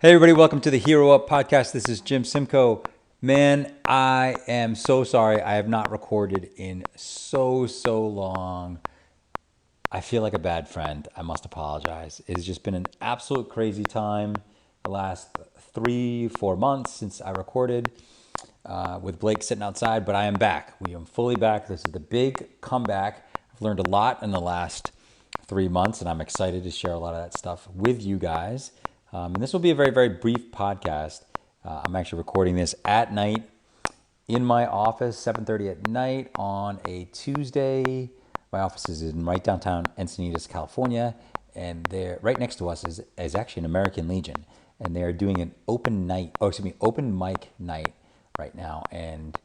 Hey everybody, welcome to the Hero Up podcast. This is Jim Simcoe. Man, I am so sorry. I have not recorded in so long. I feel like a bad friend. I must apologize. It's just been an absolute crazy time the last 3-4 months since I recorded with Blake sitting outside, but I am back. We am fully back. This is the big comeback. I've learned a lot in the last 3 months, and I'm excited to share a lot of that stuff with you guys. And this will be a very brief podcast. I'm actually recording this at night in my office, 7:30 at night on a Tuesday. My office is in right downtown Encinitas, California, and there, right next to us, is actually an American Legion, and they are doing an open mic night right now, and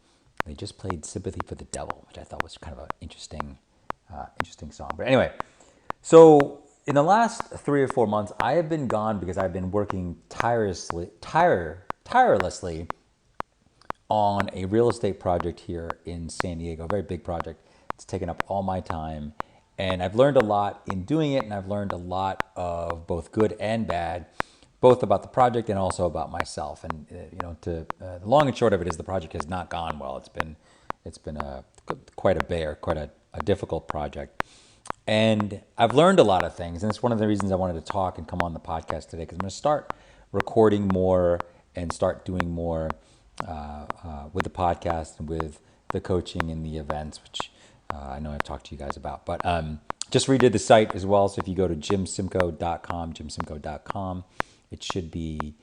they just played "Sympathy for the Devil," which I thought was kind of an interesting song. But anyway, so in the last 3 or 4 months, I have been gone because I've been working tirelessly on a real estate project here in San Diego, a very big project. It's taken up all my time, and I've learned a lot in doing it, and I've learned a lot of both good and bad, both about the project and also about myself. And the long and short of it is the project has not gone well. It's been quite a difficult project. And I've learned a lot of things, and it's one of the reasons I wanted to talk and come on the podcast today, because I'm going to start recording more and start doing more with the podcast and with the coaching and the events, which I know I've talked to you guys about. But just redid the site as well, so if you go to jimsimcoe.com, it should be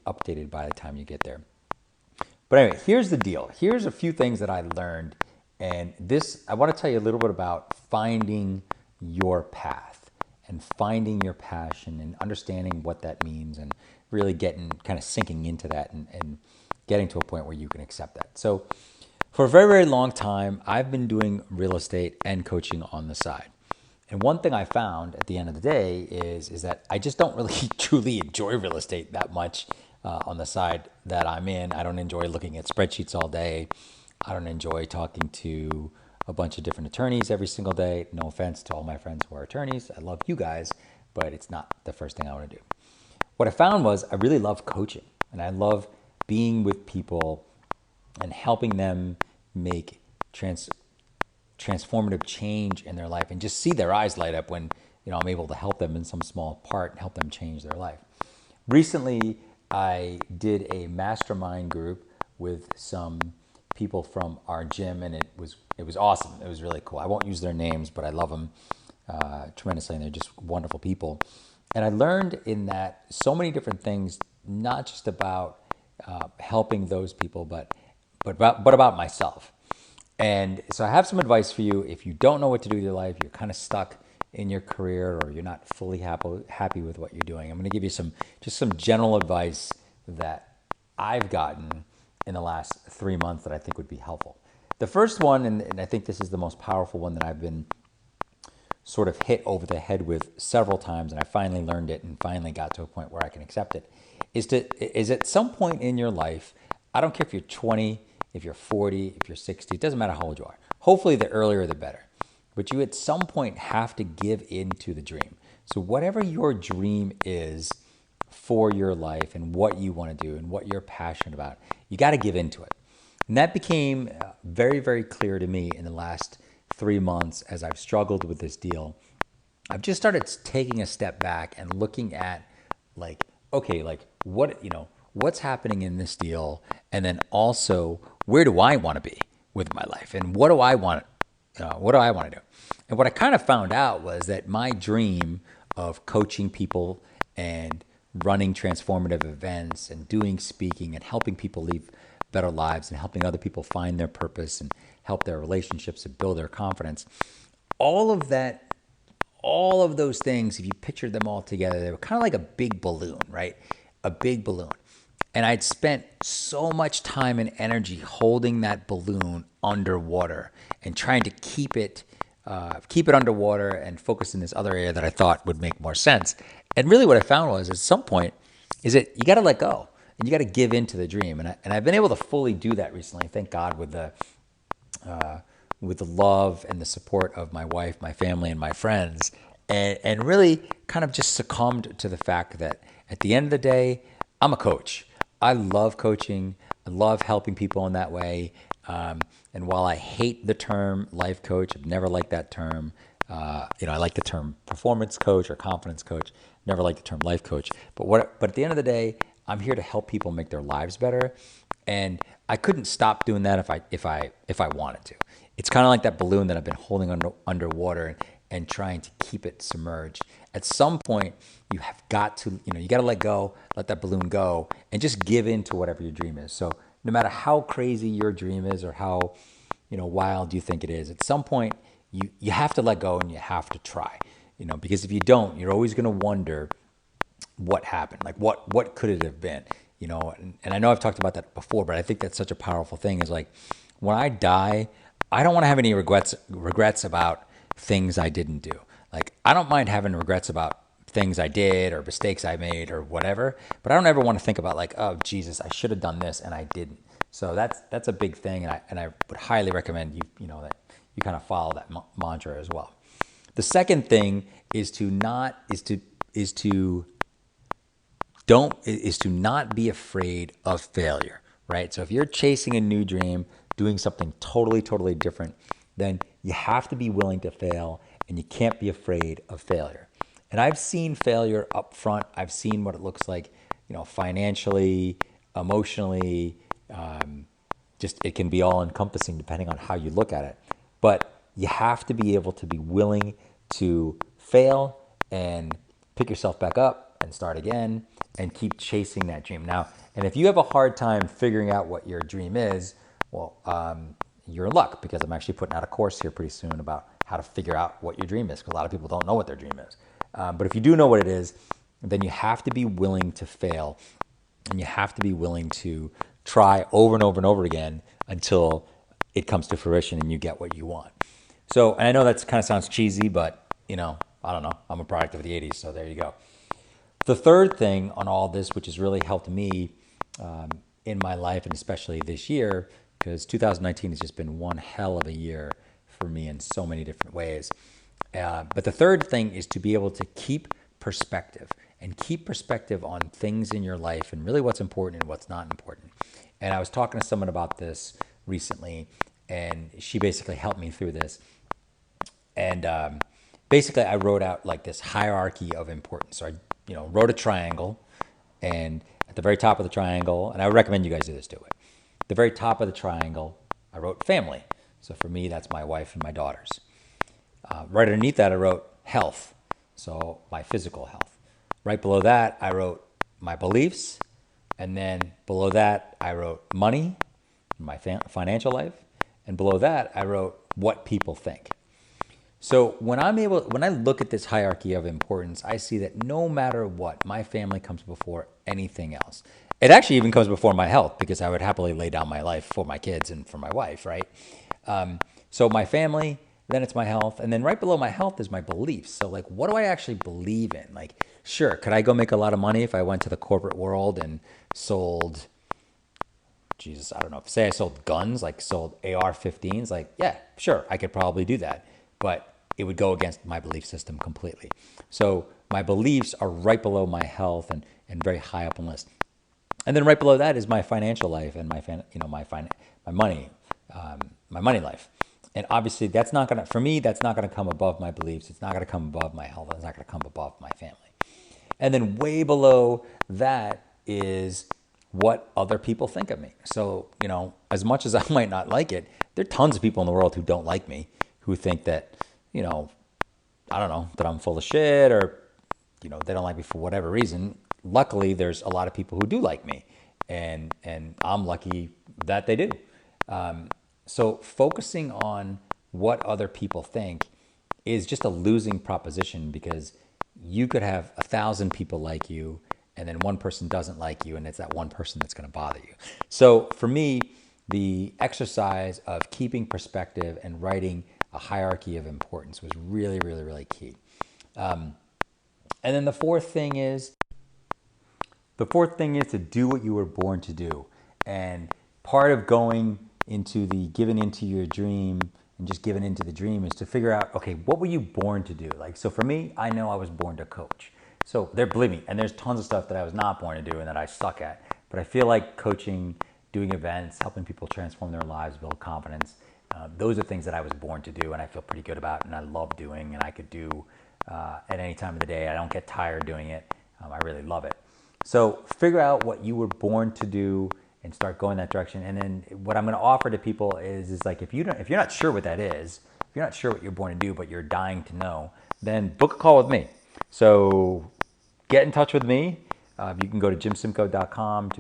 updated by the time you get there. But anyway, here's the deal. Here's a few things that I learned. And this, I want to tell you a little bit about finding your path and finding your passion and understanding what that means and really kind of sinking into that and getting to a point where you can accept that. So for a very long time, I've been doing real estate and coaching on the side. And one thing I found at the end of the day is that I just don't really truly enjoy real estate that much on the side that I'm in. I don't enjoy looking at spreadsheets all day. I don't enjoy talking to a bunch of different attorneys every single day. No offense to all my friends who are attorneys. I love you guys, but it's not the first thing I want to do. What I found was I really love coaching, and I love being with people and helping them make transformative change in their life and just see their eyes light up when I'm able to help them in some small part and help them change their life. Recently, I did a mastermind group with some people from our gym, and it was awesome. It was really cool. I won't use their names, but I love them tremendously, and they're just wonderful people. And I learned in that so many different things, not just about helping those people, but about myself. And so I have some advice for you. If you don't know what to do with your life, you're kind of stuck in your career, or you're not fully happy with what you're doing, I'm going to give you some general advice that I've gotten in the last 3 months that I think would be helpful. The first one, and I think this is the most powerful one that I've been sort of hit over the head with several times, and I finally learned it and finally got to a point where I can accept it, is at some point in your life, I don't care if you're 20, if you're 40, if you're 60, it doesn't matter how old you are. Hopefully the earlier the better. But you at some point have to give in to the dream. So whatever your dream is for your life and what you want to do and what you're passionate about, you got to give into it. And that became very clear to me in the last 3 months as I've struggled with this deal. I've just started taking a step back and looking at what's happening in this deal, and then also where do I want to be with my life, and what do I want to do? And what I kind of found out was that my dream of coaching people and running transformative events and doing speaking and helping people live better lives and helping other people find their purpose and help their relationships and build their confidence. All of those things, if you pictured them all together, they were kind of like a big balloon, right? A big balloon. And I'd spent so much time and energy holding that balloon underwater and trying to keep it underwater and focus in this other area that I thought would make more sense. And really what I found was at some point is that you got to let go and you got to give into the dream. And I've been able to fully do that recently, thank God, with the love and the support of my wife, my family, and my friends, and really kind of just succumbed to the fact that At the end of the day, I'm a coach. I love coaching. I love helping people in that way. And while I hate the term life coach, I've never liked that term. I like the term performance coach or confidence coach. Never liked the term life coach. But at the end of the day, I'm here to help people make their lives better. And I couldn't stop doing that if I wanted to. It's kind of like that balloon that I've been holding underwater and trying to keep it submerged. At some point, you have got to, you got to let go, let that balloon go, and just give in to whatever your dream is. So no matter how crazy your dream is or how, wild you think it is, at some point you have to let go and you have to try, because if you don't, you're always going to wonder what happened, like what could it have been, and I know I've talked about that before, but I think that's such a powerful thing is like when I die, I don't want to have any regrets about things I didn't do. Like I don't mind having regrets about things I did or mistakes I made or whatever, but I don't ever want to think about like, oh Jesus, I should have done this and I didn't. So that's a big thing, and I would highly recommend that you kind of follow that mantra as well. The second thing is to not be afraid of failure, right? So if you're chasing a new dream, doing something totally different, then you have to be willing to fail, and you can't be afraid of failure. And I've seen failure up front. I've seen what it looks like, financially, emotionally, just it can be all encompassing depending on how you look at it. But you have to be able to be willing to fail and pick yourself back up and start again and keep chasing that dream. Now, and if you have a hard time figuring out what your dream is, well, you're in luck, because I'm actually putting out a course here pretty soon about how to figure out what your dream is, because a lot of people don't know what their dream is. But if you do know what it is, then you have to be willing to fail, and you have to be willing to try over and over and over again until it comes to fruition and you get what you want. So, and I know that kind of sounds cheesy, but I don't know. I'm a product of the 80s, so there you go. The third thing on all this, which has really helped me in my life, and especially this year, because 2019 has just been one hell of a year for me in so many different ways. But the third thing is to be able to keep perspective on things in your life and really what's important and what's not important. And I was talking to someone about this recently, and she basically helped me through this. And basically, I wrote out like this hierarchy of importance. So I, wrote a triangle, and at the very top of the triangle, and I would recommend you guys do this too. At the very top of the triangle, I wrote family. So for me, that's my wife and my daughters. Right underneath that, I wrote health. So my physical health. Right below that, I wrote my beliefs. And then below that, I wrote money, my financial life. And below that, I wrote what people think. So when I look at this hierarchy of importance, I see that no matter what, my family comes before anything else. It actually even comes before my health, because I would happily lay down my life for my kids and for my wife, right? So my family, then it's my health, and then right below my health is my beliefs. So like, what do I actually believe in? Like, sure, could I go make a lot of money if I went to the corporate world and sold, Jesus, I don't know, say I sold guns, like sold AR-15s, like, yeah, sure, I could probably do that. But it would go against my belief system completely. So my beliefs are right below my health and very high up on the list. And then right below that is my financial life and my money life. And obviously that's not gonna, for me, that's not gonna come above my beliefs. It's not gonna come above my health. It's not gonna come above my family. And then way below that is what other people think of me. So, as much as I might not like it, there are tons of people in the world who don't like me, who think that, I don't know, that I'm full of shit, or, they don't like me for whatever reason. Luckily, there's a lot of people who do like me, and I'm lucky that they do. So focusing on what other people think is just a losing proposition, because you could have 1,000 people like you, and then one person doesn't like you, and it's that one person that's going to bother you. So for me, the exercise of keeping perspective and writing a hierarchy of importance was really, really, really key. And then the fourth thing is to do what you were born to do. And part of giving into your dream and just giving into the dream is to figure out, okay, what were you born to do? Like, so for me, I know I was born to coach. So believe me, and there's tons of stuff that I was not born to do and that I suck at. But I feel like coaching, doing events, helping people transform their lives, build confidence, those are things that I was born to do and I feel pretty good about and I love doing and I could do at any time of the day. I don't get tired doing it. I really love it. So figure out what you were born to do and start going that direction. And then what I'm going to offer to people is like, if you're not sure what that is, if you're not sure what you're born to do, but you're dying to know, then book a call with me. So get in touch with me. You can go to jimsimcoe.com.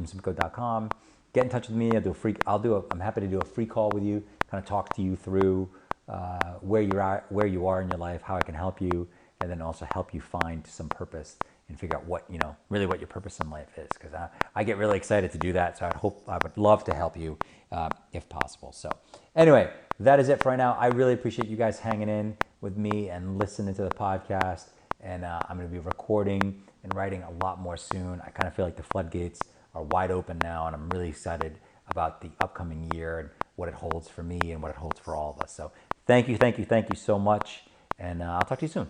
Get in touch with me. I'm happy to do a free call with you, kind of talk to you through where you are in your life, how I can help you, and then also help you find some purpose and figure out what your purpose in life is. Because I get really excited to do that. So I would love to help you if possible. So anyway, that is it for right now. I really appreciate you guys hanging in with me and listening to the podcast. And I'm going to be recording and writing a lot more soon. I kind of feel like the floodgates are wide open now, and I'm really excited about the upcoming year and what it holds for me and what it holds for all of us. So thank you so much, and I'll talk to you soon.